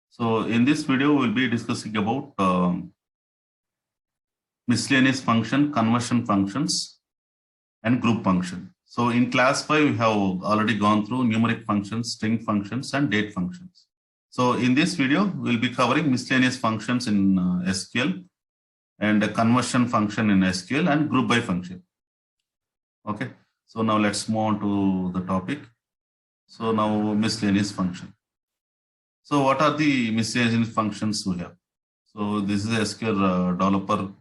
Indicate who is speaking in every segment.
Speaker 1: So in this video, we'll be discussing about miscellaneous function, conversion functions, and group function. So in class 5, we have already gone through numeric functions, string functions, and date functions. So in this video, we'll be covering miscellaneous functions in SQL and a conversion function in SQL and group by function. Okay, so now let's move on to the topic. So now miscellaneous function. So what are the miscellaneous functions we have? So this is SQL developer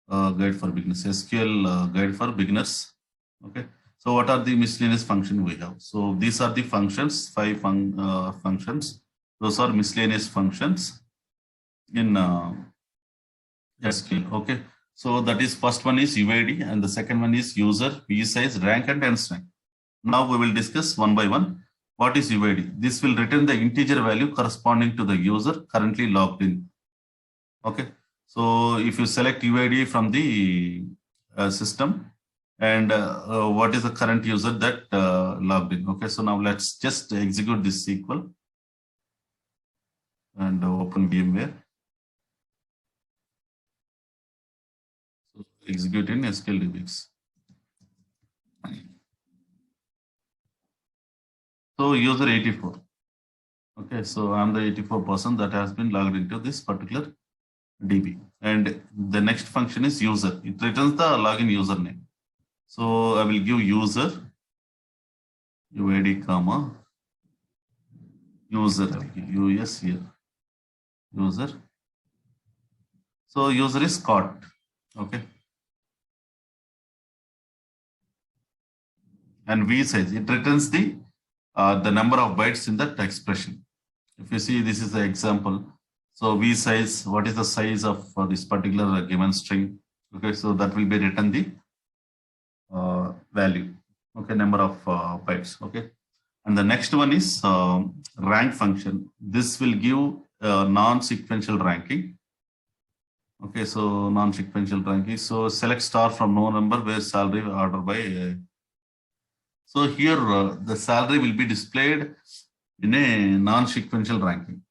Speaker 1: guide for beginners, SQL guide for beginners. Okay. So what are the miscellaneous functions we have? So these are the functions, five functions. Those are miscellaneous functions in SQL. Okay. So that is first one is UID and the second one is user, vsize, rank and nstrank. Now we will discuss one by one. What is UID? This will return the integer value corresponding to the user currently logged in. Okay. So if you select UID from the system and what is the current user that logged in. Okay. So now let's just execute this SQL and open VMware. So execute in SQL DBX. So user 84. Okay, so I'm the 84 person that has been logged into this particular DB. And the next function is user. It returns the login username. So I will give user UID comma user US here user. So user is Scott. Okay. And vsize, it returns the number of bytes in that expression. If you see, this is the example. So vsize, what is the size of this particular given string? Okay, so that will be written the value. Okay, number of bytes. Okay, and the next one is rank function. This will give non-sequential ranking. Okay, so non-sequential ranking. So select star from no number where salary order by. So here the salary will be displayed in a non-sequential ranking.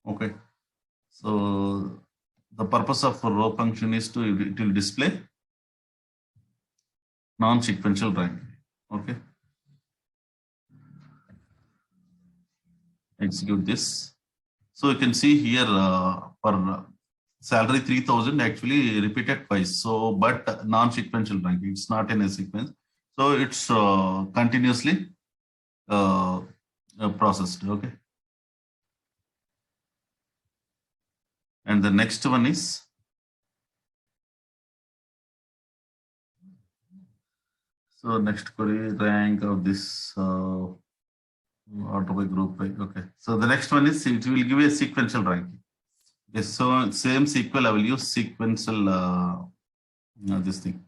Speaker 1: Okay. So the purpose of row function is it will display non-sequential ranking. Okay. Execute this. So you can see here for salary 3000 actually repeated twice. So but non-sequential ranking, it's not in a sequence. So it's continuously processed. Okay. And the next one is so next query rank of this order by group by. Okay. So the next one is it will give a sequential ranking. Yes. So same SQL I will use sequential this thing.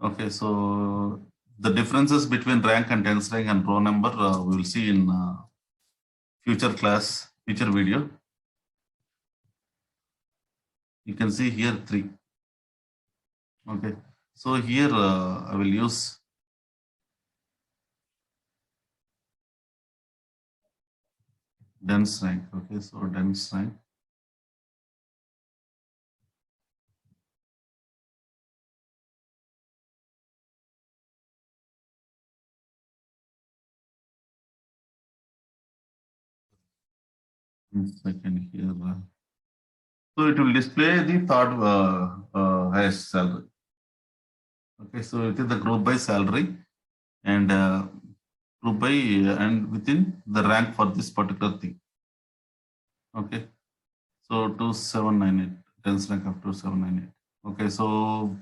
Speaker 1: Okay. So the differences between rank and nstrank and row number we will see in future video. You can see here 3. Okay. So here I will use dense rank. Okay. So dense rank. Second here. So it will display the third highest salary. Okay, so it is the group by salary and group by and within the rank for this particular thing. Okay, so 2798, dense rank of 2798. Okay, so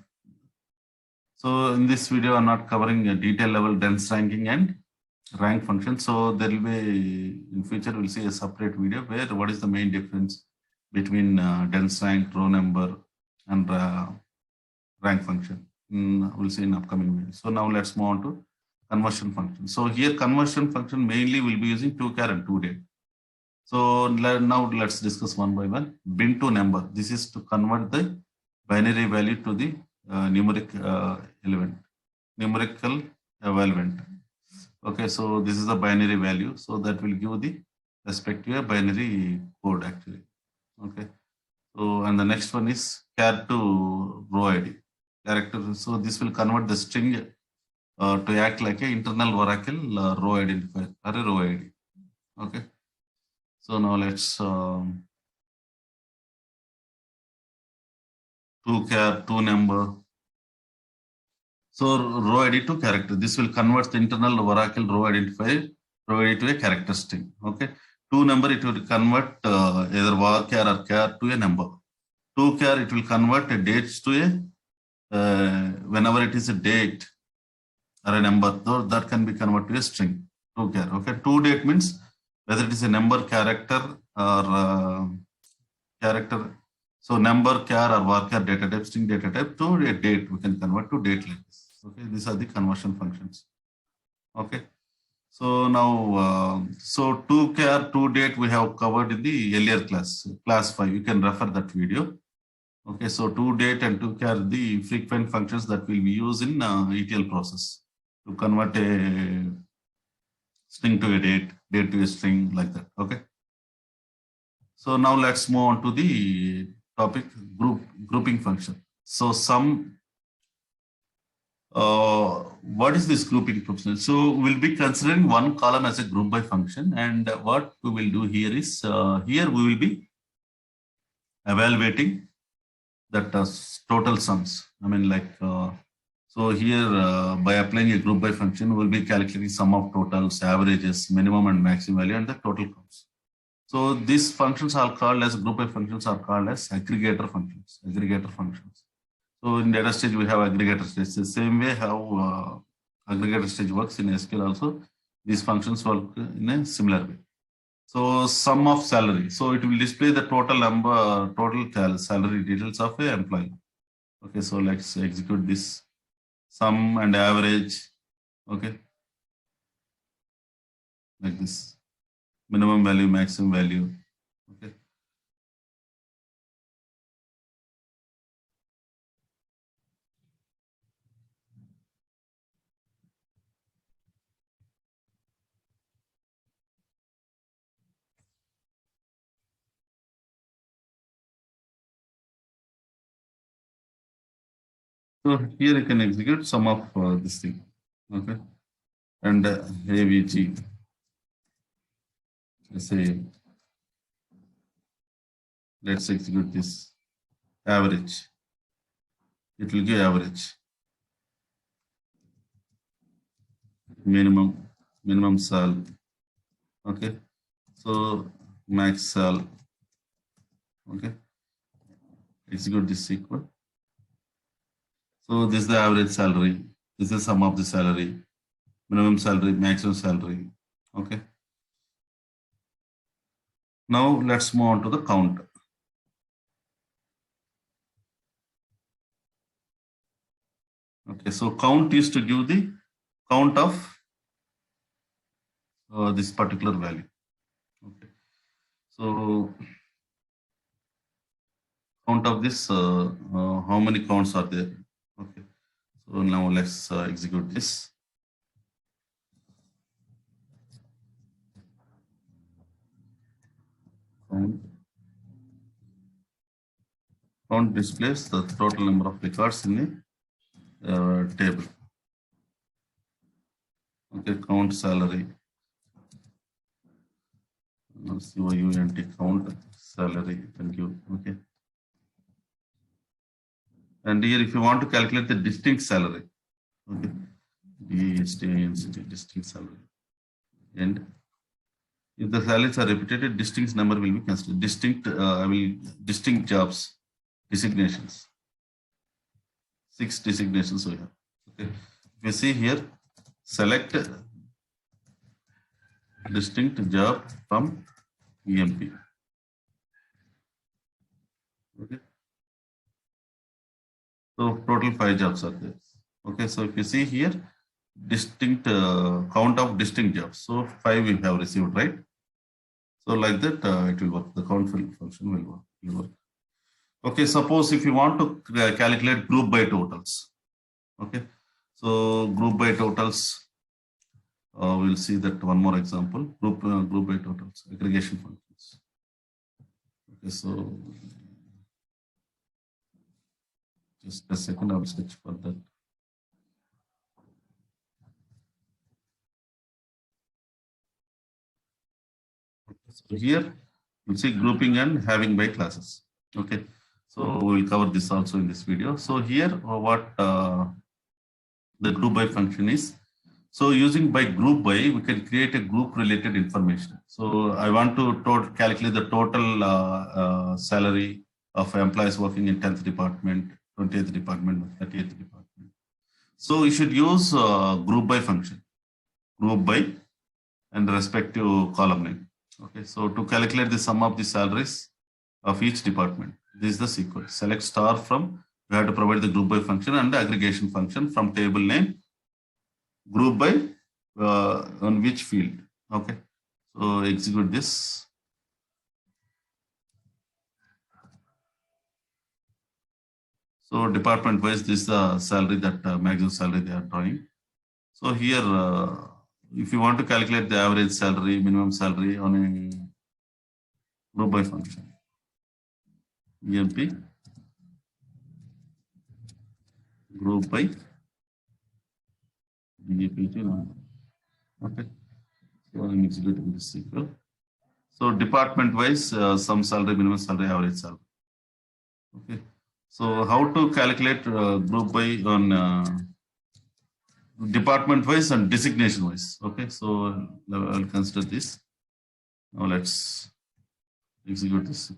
Speaker 1: in this video I'm not covering a detail level dense ranking and rank function. So there will be in future we'll see a separate video where what is the main difference between dense rank, row number, and rank function. We'll see in upcoming video. So now let's move on to conversion function. So here conversion function mainly will be using tochar and todate. So now let's discuss one by one. Bin to number. This is to convert the binary value to the numerical element. Okay, so this is the binary value. So that will give the respective a binary code actually. Okay. So, and the next one is char to row ID character. So this will convert the string to act like a internal Oracle row identifier or a row ID. Okay. So now let's to char to number. So row ID to character. This will convert the internal Oracle row identifier row ID to a character string. Okay. To number it will convert either var char or char to a number. To char it will convert a dates to a whenever it is a date or a number, though that can be converted to a string. To char. Okay. To date means whether it is a number, character, or character. So number, char, or var, data type, string data type to a date. We can convert to date like this. Okay. These are the conversion functions. Okay. So now, so to char, to date we have covered in the earlier class 5. You can refer that video. Okay, so to date and to char the frequent functions that will be used in ETL process to convert a string to a date, date to a string like that. Okay. So now let's move on to the topic grouping function. So what is this grouping function? So we'll be considering one column as a group by function, and what we will do here is here we will be evaluating that total sums. I mean, like so here by applying a group by function, we'll be calculating sum of totals, averages, minimum and maximum value, and the total counts. So these functions are called as group by functions are called as aggregator functions. Aggregator functions. So in data stage we have aggregator stage. The same way how aggregator stage works in SQL also, these functions work in a similar way. So sum of salary. So it will display the total number, total salary details of a employee. Okay, so let's execute this sum and average. Okay, like this. Minimum value, maximum value. Okay. So here you can execute some of this thing. Okay, and AVG. Let's say let's execute this average. It will give average. Minimum sal. Okay, so max sal. Okay, execute this sequence. So this is the average salary. This is sum of the salary, minimum salary, maximum salary. Okay. Now let's move on to the count. Okay, so count is to give the count of this particular value. Okay, so count of this, how many counts are there? Okay, so now let's execute this. Count displays the total number of records in the table. Okay, count salary. COUNT count salary. Thank you. Okay. And here, if you want to calculate the distinct salary, okay, distinct salary, and if the salaries are repeated, distinct number will be considered. Distinct jobs, designations. 6 designations we have. Okay, if you see here, select distinct job from EMP. Okay. So total 5 jobs are there. Okay, so if you see here, distinct count of distinct jobs. So 5 we have received, right? So like that, it will work. The count function will work. Okay, suppose if you want to calculate group by totals. Okay, so group by totals. we'll see that one more example, group by totals, aggregation functions. Okay, so just a second, I'll sketch for that. So here you see grouping and having by classes. Okay, so we'll cover this also in this video. So here what the group by function is. So using by group by, we can create a group related information. So I want to calculate the total salary of employees working in 10th department, 20th department, 30th department. So we should use group by function, group by and respective column name. Okay, so to calculate the sum of the salaries of each department, this is the sequence. Select star from, we have to provide the group by function and the aggregation function from table name, group by on which field. Okay, so execute this. So department wise, this is the salary that maximum salary they are drawing. So here, if you want to calculate the average salary, minimum salary on a group by function, EMP group by DAPT. Okay, so I'm executing this SQL. So department wise, some salary, minimum salary, average salary. Okay, so how to calculate group by on department wise and designation wise. Okay, so I'll consider this. Now let's execute this.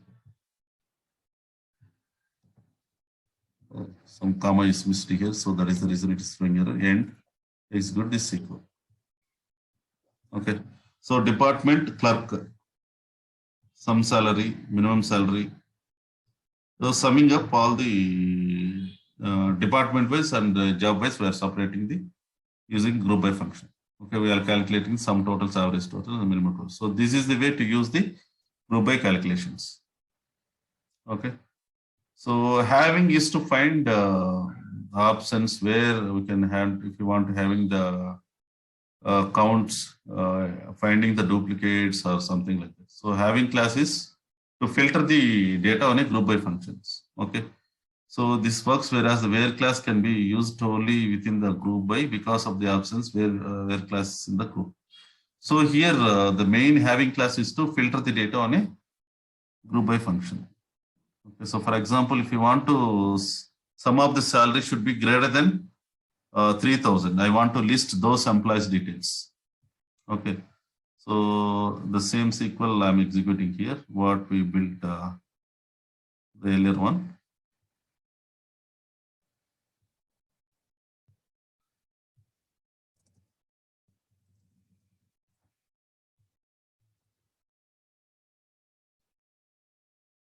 Speaker 1: Oh, some comma is missed here, so that is the reason it is showing error. And execute this SQL. Okay, so department clerk, some salary, minimum salary. So summing up all the department wise and job wise, we are separating the using group by function. Okay, we are calculating sum totals, average total, and minimum total. So this is the way to use the group by calculations. Okay, so having is to find options where we can have, if you want to having the counts, finding the duplicates or something like that. So having class is to filter the data on a group by functions. Okay. So this works, whereas the where class can be used only within the group by because of the options where class is in the group. So here the main having class is to filter the data on a group by function. Okay, so for example, if you want to sum of the salary should be greater than 3,000, I want to list those employees details. Okay, so the same SQL I'm executing here, what we built the earlier one.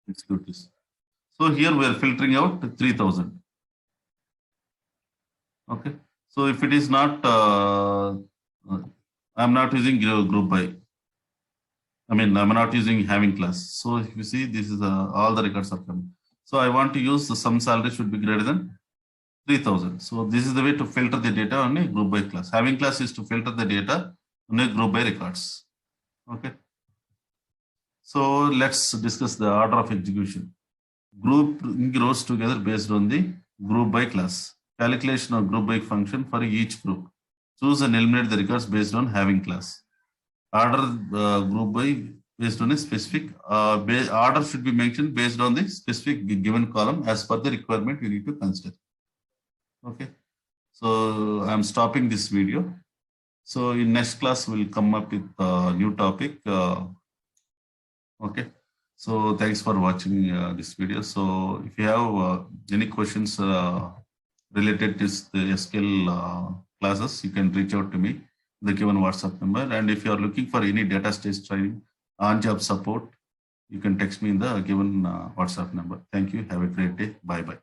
Speaker 1: Execute this. So here we are filtering out 3,000. Okay, so if it is not, I'm not using group by. I mean, I'm not using having class. So if you see, this is all the records are coming. So I want to use the sum salary should be greater than 3,000. So this is the way to filter the data on a group by class. Having class is to filter the data on a group by records. Okay. So let's discuss the order of execution. Group rows together based on the group by class. Calculation of group by function for each group. Choose and eliminate the records based on having class. Order group by based on a specific order should be mentioned based on the specific given column as per the requirement you need to consider. Okay, so I'm stopping this video. So in next class we'll come up with a new topic. Okay, so thanks for watching this video. So if you have any questions related to the SQL classes, you can reach out to me, the given WhatsApp number. And if you are looking for any data stage training, on-job support, you can text me in the given WhatsApp number. Thank you. Have a great day. Bye-bye.